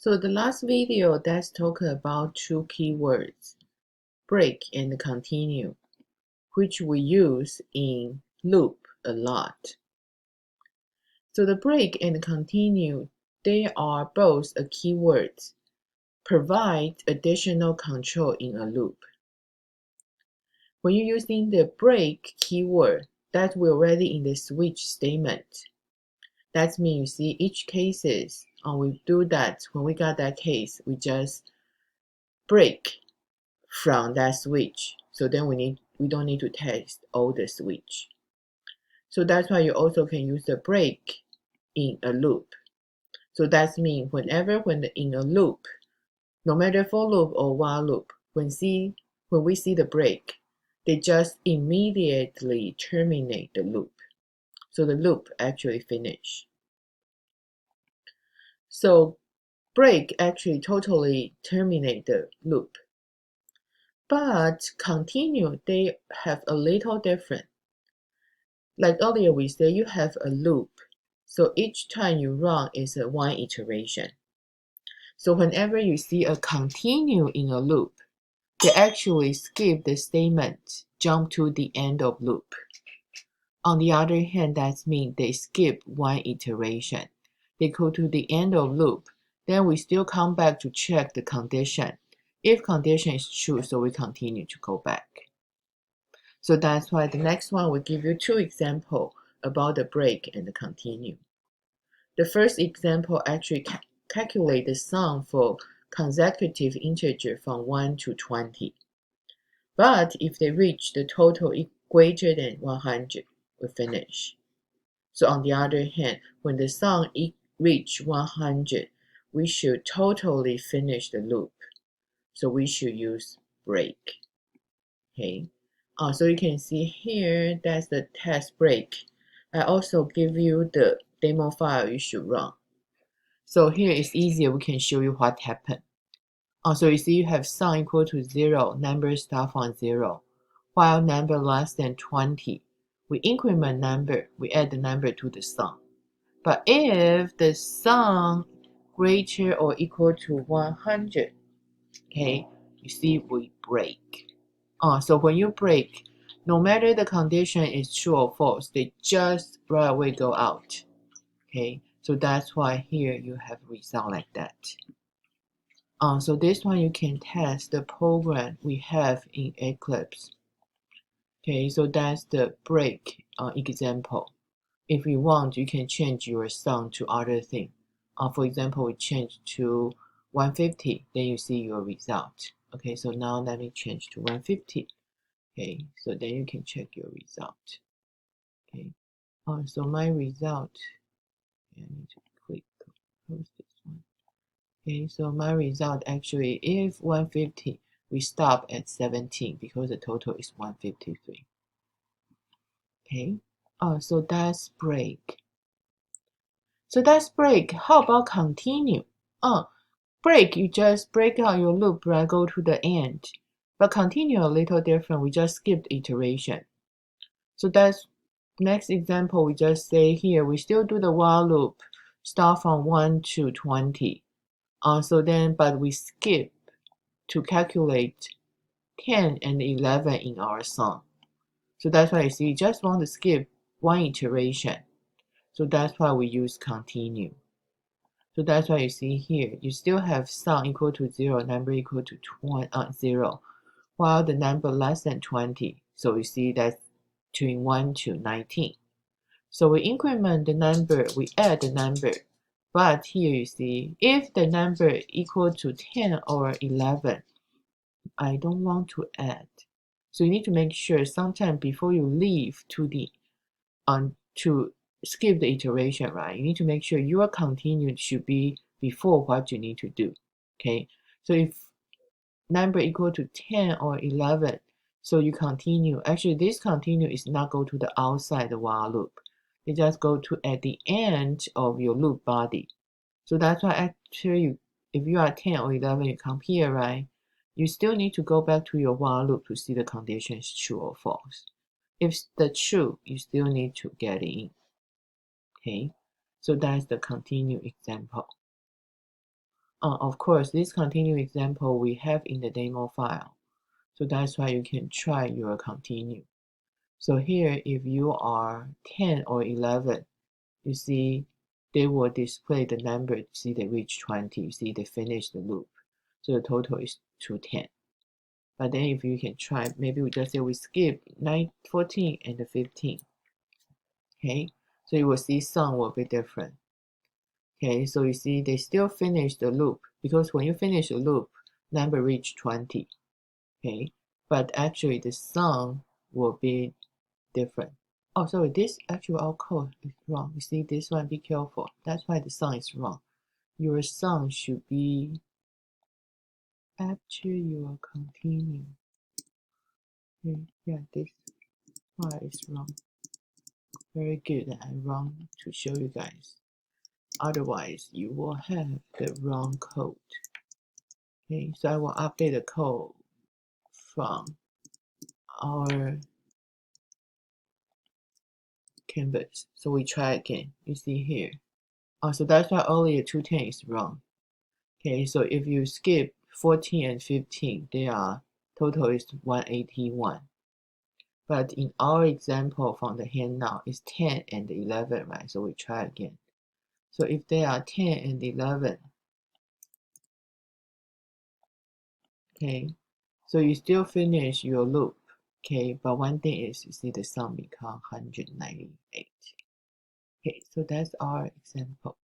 So the last video that's talked about two keywords, break and continue, which we use in loop a lot. So the break and continue, they are both a keywords, provide additional control in a loop. When you're using the break keyword, that we're already in the switch statement. That means you see each cases, we do that, when we got that case, we just break from that switch. So then we don't need to test all the switch. So that's why you also can use the break in a loop. So that means when in a loop, no matter for loop or while loop, when we see the break, they just immediately terminate the loop. So the loop actually finish. So break actually totally terminate the loop. But continue, they have a little different. Like earlier we said, you have a loop. So each time you run is a one iteration. So whenever you see a continue in a loop, they actually skip the statement, jump to the end of loop. On the other hand, that means they skip one iteration. They go to the end of loop. Then we still come back to check the condition. If condition is true, so we continue to go back. So that's why the next one will give you two examples about the break and the continue. The first example actually calculate the sum for consecutive integer from 1 to 20. But if they reach the total greater than 100, we finish. So on the other hand, when the sum reach 100, we should totally finish the loop. So we should use break. Okay. So you can see here, that's the test break. I also give you the demo file you should run. So here it's easier, we can show you what happened. So you see you have sum equal to 0, number start from 0, while number less than 20. We increment number, we add the number to the sum. But if the sum greater or equal to 100, okay, you see we break. So when you break, no matter the condition is true or false, they just right away go out. Okay, so that's why here you have result like that. So this one you can test the program we have in Eclipse. Okay, so that's the break example. If you want, you can change your sum to other thing. For example, we change to 150, then you see your result. Okay, so now let me change to 150. Okay, so then you can check your result. Okay, so my result, I need to click close this one. Okay, so my result actually, if 150, we stop at 17 because the total is 153. Okay, so that's break. So that's break. How about continue? Break, you just break out your loop, right? Go to the end. But continue a little different. We just skipped iteration. So that's next example. We just say here, we still do the while loop, start from 1 to 20. So then, but we skip to calculate 10 and 11 in our sum. So that's why you see, you just want to skip one iteration. So that's why we use continue. So that's why you see here, you still have sum equal to 0, number equal to 0, while the number less than 20. So you see that's between 1 to 19. So we increment the number, we add the number. But here you see, if the number equal to 10 or 11, I don't want to add. So you need to make sure sometime before you leave to the to skip the iteration, right? You need to make sure your continued should be before what you need to do. Okay, so if number equal to 10 or 11, so you continue. Actually, this continue is not go to the outside the while loop. It just go to at the end of your loop body. So that's why actually, if you are 10 or 11, you come here, right? You still need to go back to your while loop to see the condition is true or false. If the true, you still need to get it in. Okay, so that's the continue example. Of course, this continue example we have in the demo file. So that's why you can try your continue. So here, if you are 10 or 11, you see they will display the number. See they reach 20. You see they finish the loop. So the total is 210. But then if you can try, maybe we just say we skip 9, 14, and 15. Okay, so you will see some will be different. Okay, so you see they still finish the loop because when you finish the loop, number reach 20. Okay, but actually the sum will be different. Oh, sorry, this actual our code is wrong. You see this one, be careful. That's why the sum is wrong. Your sum should be after your continue. Yeah, this part is wrong. Very good that I wrong to show you guys. Otherwise, you will have the wrong code. Okay, so I will update the code from our canvas. So we try again. You see here. So that's why earlier 210 is wrong. Okay, so if you skip 14 and 15, they are total is 181. But in our example from the handout, it's 10 and 11, right? So we try again. So if they are 10 and 11, okay, so you still finish your loop, okay, but one thing is you see the sum become 198. Okay, so that's our example.